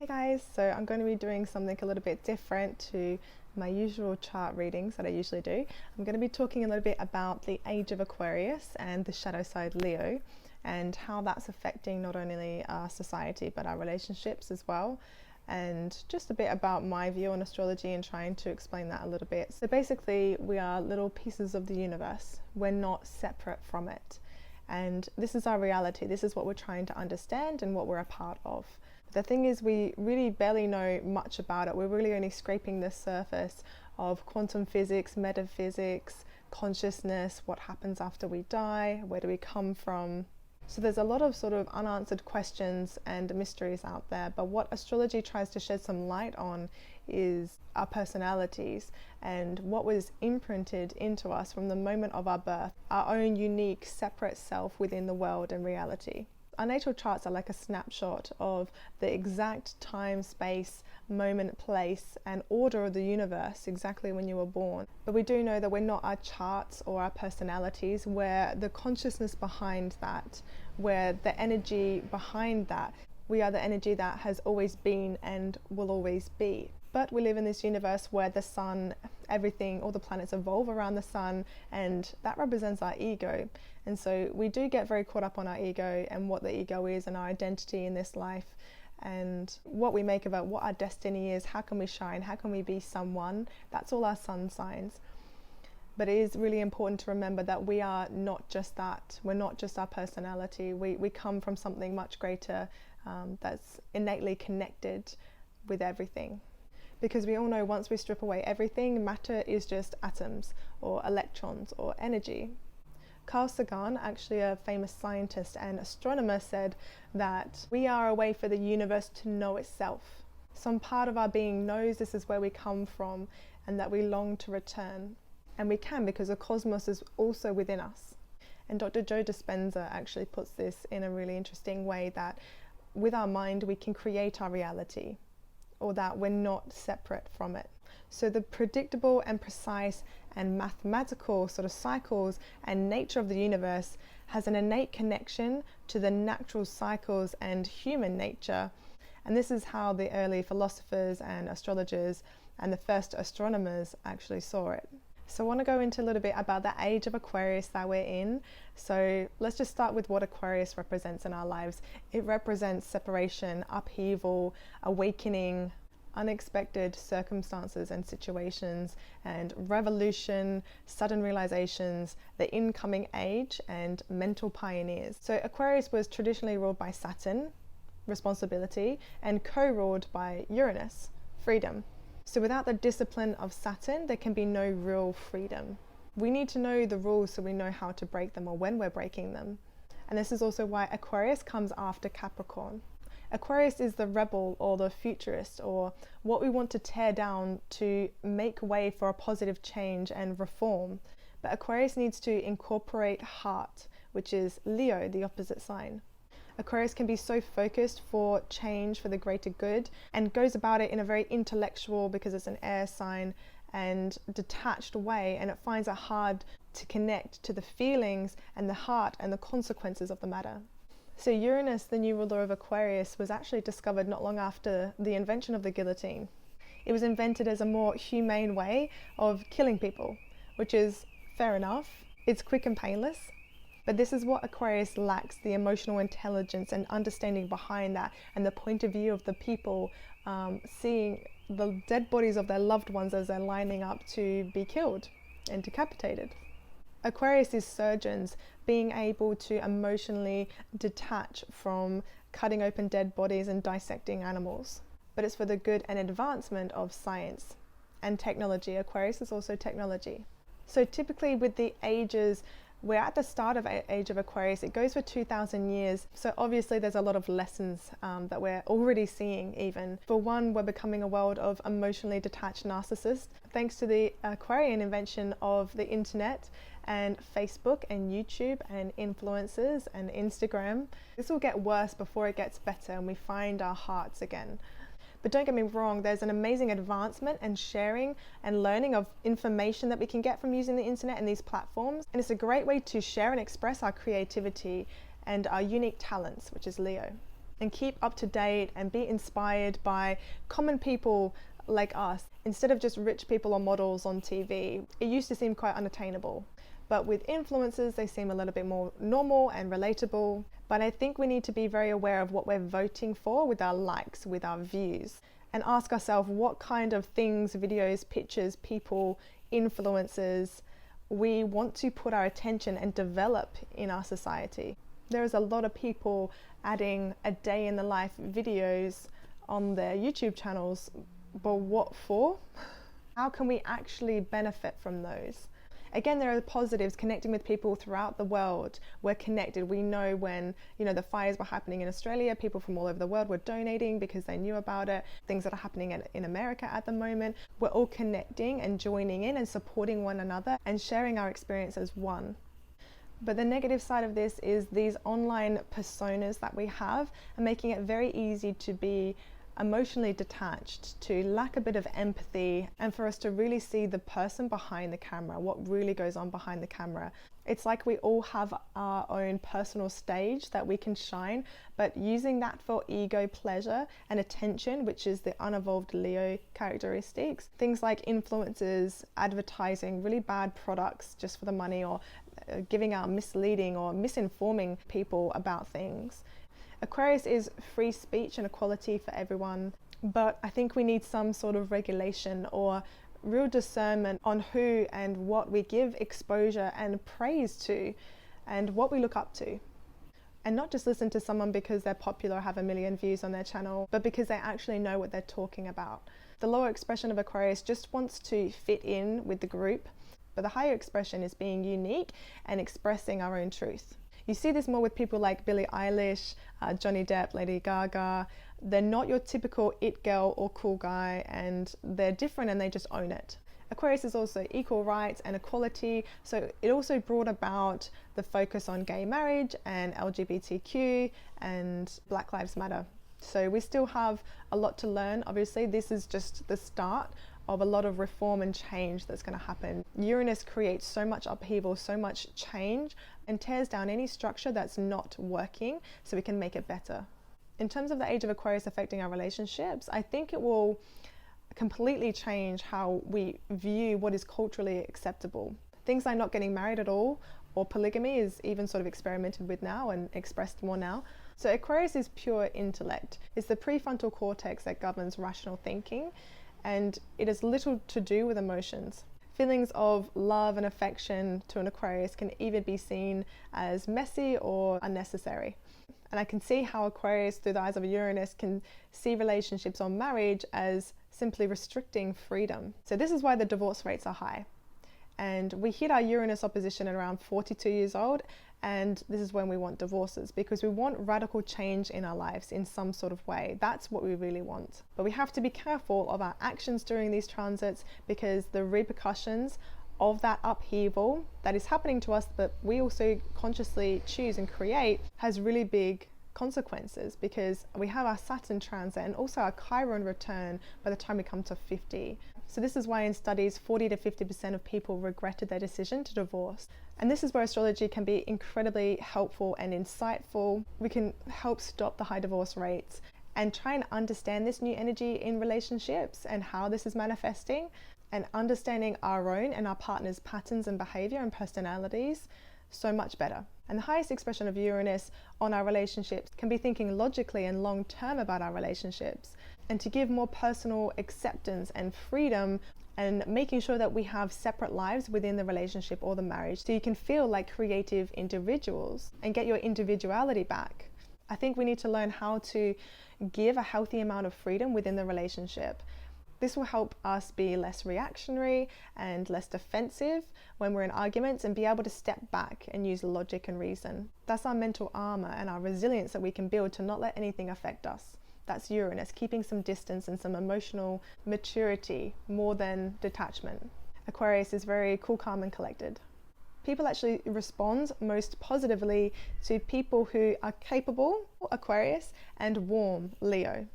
Hey guys, so I'm going to be doing something a little bit different to my usual chart readings that I usually do. I'm going to be talking a little bit about the Age of Aquarius and the shadow side Leo and how that's affecting not only our society but our relationships as well, and just a bit about my view on astrology and trying to explain that a little bit. So basically we are little pieces of the universe. We're not separate from it. And this is our reality. This is what we're trying to understand and what we're a part of. The thing is, we really barely know much about it. We're really only scraping the surface of quantum physics, metaphysics, consciousness, what happens after we die, where do we come from. So there's a lot of sort of unanswered questions and mysteries out there, but what astrology tries to shed some light on is our personalities and what was imprinted into us from the moment of our birth, our own unique separate self within the world and reality. Our natal charts are like a snapshot of the exact time, space, moment, place, and order of the universe exactly when you were born. But we do know that we're not our charts or our personalities. We're the consciousness behind that. We're the energy behind that. We are the energy that has always been and will always be. But we live in this universe where the sun, everything, all the planets evolve around the sun, and that represents our ego. And so we do get very caught up on our ego and what the ego is and our identity in this life and what we make of it, what our destiny is, how can we shine, how can we be someone. That's all our sun signs. But it is really important to remember that we are not just that. We're not just our personality. We come from something much greater that's innately connected with everything. Because we all know once we strip away everything, matter is just atoms or electrons or energy. Carl Sagan, actually a famous scientist and astronomer, said that we are a way for the universe to know itself. Some part of our being knows this is where we come from and that we long to return. And we can, because the cosmos is also within us. And Dr. Joe Dispenza actually puts this in a really interesting way, that with our mind we can create our reality, or that we're not separate from it. So the predictable and precise and mathematical sort of cycles and nature of the universe has an innate connection to the natural cycles and human nature. And this is how the early philosophers and astrologers and the first astronomers actually saw it. So I want to go into a little bit about the Age of Aquarius that we're in. So let's just start with what Aquarius represents in our lives. It represents separation, upheaval, awakening, unexpected circumstances and situations, and revolution, sudden realizations, the incoming age, and mental pioneers. So Aquarius was traditionally ruled by Saturn, responsibility, and co-ruled by Uranus, freedom. So without the discipline of Saturn, there can be no real freedom. We need to know the rules so we know how to break them or when we're breaking them. And this is also why Aquarius comes after Capricorn. Aquarius is the rebel or the futurist, or what we want to tear down to make way for a positive change and reform. But Aquarius needs to incorporate heart, which is Leo, the opposite sign. Aquarius can be so focused for change, for the greater good, and goes about it in a very intellectual, because it's an air sign, and detached way, and it finds it hard to connect to the feelings and the heart and the consequences of the matter. So Uranus, the new ruler of Aquarius, was actually discovered not long after the invention of the guillotine. It was invented as a more humane way of killing people, which is fair enough. It's quick and painless. But this is what Aquarius lacks, the emotional intelligence and understanding behind that, and the point of view of the people seeing the dead bodies of their loved ones as they're lining up to be killed and decapitated. Aquarius is surgeons, being able to emotionally detach from cutting open dead bodies and dissecting animals. But it's for the good and advancement of science and technology. Aquarius is also technology. So typically with the ages, we're at the start of Age of Aquarius. It goes for 2,000 years. So obviously there's a lot of lessons that we're already seeing even. For one, we're becoming a world of emotionally detached narcissists. Thanks to the Aquarian invention of the internet and Facebook and YouTube and influencers and Instagram. This will get worse before it gets better and we find our hearts again. But don't get me wrong, there's an amazing advancement and sharing and learning of information that we can get from using the internet and these platforms. And it's a great way to share and express our creativity and our unique talents, which is Leo. and keep up to date and be inspired by common people like us, instead of just rich people or models on TV. It used to seem quite unattainable. But with influencers, they seem a little bit more normal and relatable. But I think we need to be very aware of what we're voting for with our likes, with our views, and ask ourselves what kind of things, videos, pictures, people, influencers we want to put our attention and develop in our society. There is a lot of people adding a day in the life videos on their YouTube channels, but what for? How can we actually benefit from those? Again, there are positives, connecting with people throughout the world. We're connected. We know when, the fires were happening in Australia, people from all over the world were donating because they knew about it. Things that are happening in America at the moment. We're all connecting and joining in and supporting one another and sharing our experience as one. But the negative side of this is these online personas that we have are making it very easy to be emotionally detached, to lack a bit of empathy, and for us to really see the person behind the camera, what really goes on behind the camera. It's like we all have our own personal stage that we can shine, but using that for ego pleasure and attention, which is the unevolved Leo characteristics. Things like influencers advertising really bad products just for the money, or giving out misleading or misinforming people about things. Aquarius is free speech and equality for everyone, but I think we need some sort of regulation or real discernment on who and what we give exposure and praise to, and what we look up to. And not just listen to someone because they're popular or have 1 million views on their channel, but because they actually know what they're talking about. The lower expression of Aquarius just wants to fit in with the group, but the higher expression is being unique and expressing our own truth. You see this more with people like Billie Eilish, Johnny Depp, Lady Gaga. They're not your typical it girl or cool guy, and they're different and they just own it. Aquarius is also equal rights and equality, so it also brought about the focus on gay marriage and LGBTQ and Black Lives Matter. So we still have a lot to learn. Obviously, this is just the start of a lot of reform and change that's going to happen. Uranus creates so much upheaval, so much change, and tears down any structure that's not working so we can make it better. In terms of the Age of Aquarius affecting our relationships, I think it will completely change how we view what is culturally acceptable. Things like not getting married at all, or polygamy is even sort of experimented with now and expressed more now. So Aquarius is pure intellect. It's the prefrontal cortex that governs rational thinking, and it has little to do with emotions. Feelings of love and affection to an Aquarius can either be seen as messy or unnecessary. And I can see how Aquarius, through the eyes of Uranus, can see relationships or marriage as simply restricting freedom. So this is why the divorce rates are high. And we hit our Uranus opposition at around 42 years old, and this is when we want divorces, because we want radical change in our lives in some sort of way. That's what we really want. But we have to be careful of our actions during these transits, because the repercussions of that upheaval that is happening to us, but we also consciously choose and create, has really big consequences, because we have our Saturn transit and also our Chiron return by the time we come to 50. So this is why in studies 40 to 50% of people regretted their decision to divorce. And this is where astrology can be incredibly helpful and insightful. We can help stop the high divorce rates and try and understand this new energy in relationships and how this is manifesting, and understanding our own and our partner's patterns and behavior and personalities so much better. And the highest expression of Uranus on our relationships can be thinking logically and long term about our relationships, and to give more personal acceptance and freedom, and making sure that we have separate lives within the relationship or the marriage, so you can feel like creative individuals and get your individuality back. I think we need to learn how to give a healthy amount of freedom within the relationship. This will help us be less reactionary and less defensive when we're in arguments, and be able to step back and use logic and reason. That's our mental armor and our resilience that we can build to not let anything affect us. That's Uranus, keeping some distance and some emotional maturity more than detachment. Aquarius is very cool, calm, and collected. People actually respond most positively to people who are capable, Aquarius, and warm, Leo.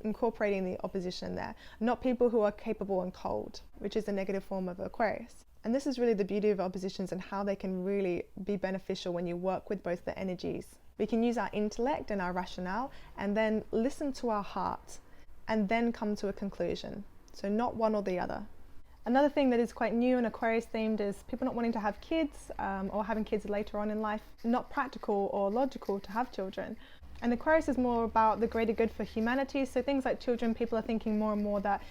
Incorporating the opposition there, not people who are capable and cold, which is the negative form of Aquarius. And this is really the beauty of oppositions and how they can really be beneficial when you work with both the energies. We can use our intellect and our rationale and then listen to our heart and then come to a conclusion. So not one or the other. Another thing that is quite new and Aquarius themed is people not wanting to have kids or having kids later on in life. Not practical or logical to have children. And Aquarius is more about the greater good for humanity. So things like children, people are thinking more and more that,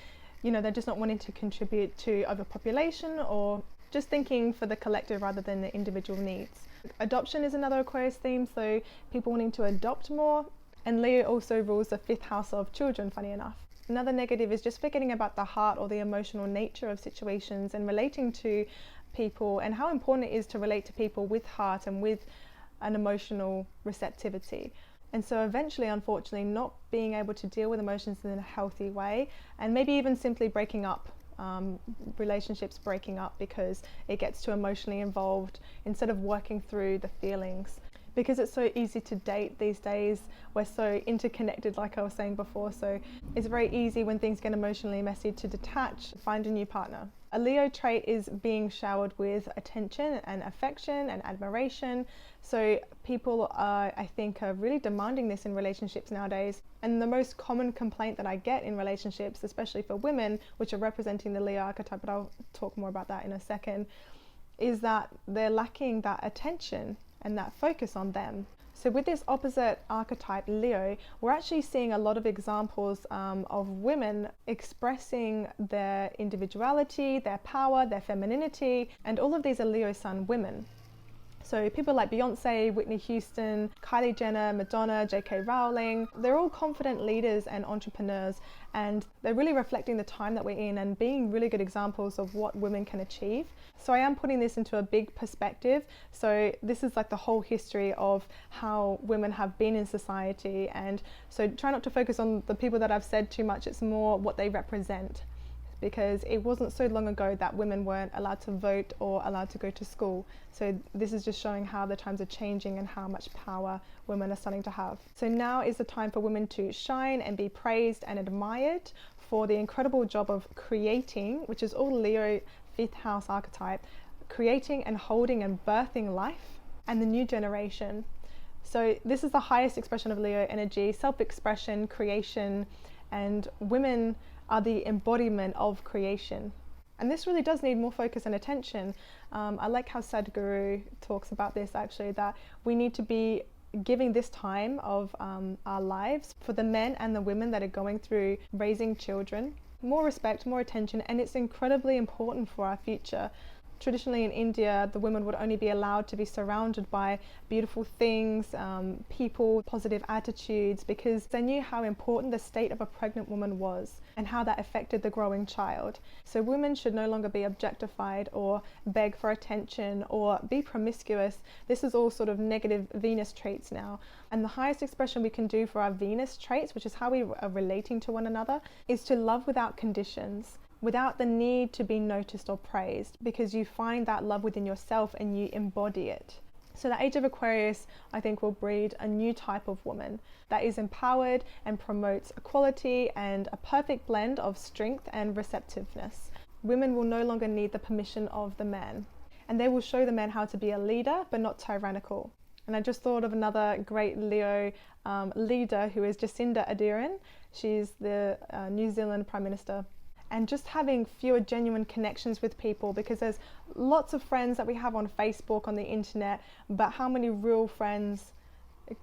you know, they're just not wanting to contribute to overpopulation or just thinking for the collective rather than the individual needs. Adoption is another Aquarius theme, so people wanting to adopt more. And Leo also rules the 5th house of children, funny enough. Another negative is just forgetting about the heart or the emotional nature of situations and relating to people, and how important it is to relate to people with heart and with an emotional receptivity. And so eventually, unfortunately, not being able to deal with emotions in a healthy way, and maybe even simply breaking up, relationships breaking up because it gets too emotionally involved instead of working through the feelings. Because it's so easy to date these days, we're so interconnected, like I was saying before, so it's very easy when things get emotionally messy to detach, find a new partner. A Leo trait is being showered with attention and affection and admiration. So people are, I think, are really demanding this in relationships nowadays. And the most common complaint that I get in relationships, especially for women, which are representing the Leo archetype, but I'll talk more about that in a second, is that they're lacking that attention and that focus on them. So with this opposite archetype, Leo, we're actually seeing a lot of examples of women expressing their individuality, their power, their femininity, and all of these are Leo sun women. So people like Beyonce, Whitney Houston, Kylie Jenner, Madonna, J.K. Rowling, they're all confident leaders and entrepreneurs, and they're really reflecting the time that we're in and being really good examples of what women can achieve. So I am putting this into a big perspective. So this is like the whole history of how women have been in society, and so try not to focus on the people that I've said too much, it's more what they represent. Because it wasn't so long ago that women weren't allowed to vote or allowed to go to school. So this is just showing how the times are changing and how much power women are starting to have. So now is the time for women to shine and be praised and admired for the incredible job of creating, which is all Leo 5th house archetype, creating and holding and birthing life and the new generation. So this is the highest expression of Leo energy, self-expression, creation, and women are the embodiment of creation. And this really does need more focus and attention. I like how Sadhguru talks about this actually, that we need to be giving this time of our lives for the men and the women that are going through raising children. More respect, more attention, and it's incredibly important for our future. Traditionally in India, the women would only be allowed to be surrounded by beautiful things, people, positive attitudes, because they knew how important the state of a pregnant woman was and how that affected the growing child. So women should no longer be objectified or beg for attention or be promiscuous. This is all sort of negative Venus traits now. And the highest expression we can do for our Venus traits, which is how we are relating to one another, is to love without conditions, without the need to be noticed or praised, because you find that love within yourself and you embody it. So the Age of Aquarius, I think, will breed a new type of woman that is empowered and promotes equality and a perfect blend of strength and receptiveness. Women will no longer need the permission of the man, and they will show the man how to be a leader but not tyrannical. And I just thought of another great Leo leader who is Jacinda Ardern. She's the New Zealand Prime Minister. And just having fewer genuine connections with people, because there's lots of friends that we have on Facebook, on the internet, but how many real friends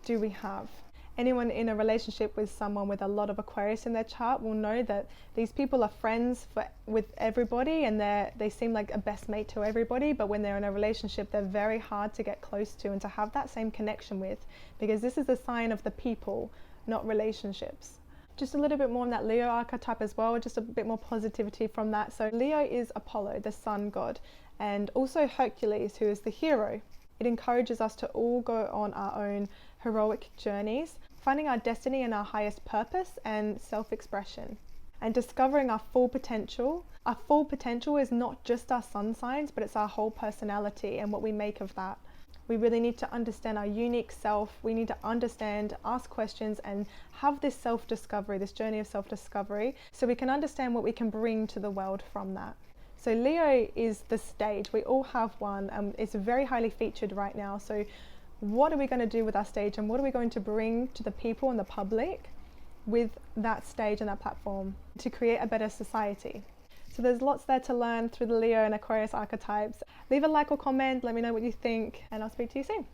do we have? Anyone in a relationship with someone with a lot of Aquarius in their chart will know that these people are friends with everybody, and they seem like a best mate to everybody, but when they're in a relationship, they're very hard to get close to and to have that same connection with, because this is a sign of the people, not relationships. Just a little bit more on that Leo archetype as well, just a bit more positivity from that. So Leo is Apollo, the sun god, and also Heraclitus, who is the hero. It encourages us to all go on our own heroic journeys, finding our destiny and our highest purpose and self-expression, and discovering our full potential. Our full potential is not just our sun signs, but it's our whole personality and what we make of that. We really need to understand our unique self. We need to understand, ask questions, and have this self-discovery, this journey of self-discovery, so we can understand what we can bring to the world from that. So Leo is the stage. We all have one. It's very highly featured right now. So what are we going to do with our stage, and what are we going to bring to the people and the public with that stage and that platform to create a better society. So there's lots there to learn through the Leo and Aquarius archetypes. Leave a like or comment, let me know what you think, and I'll speak to you soon.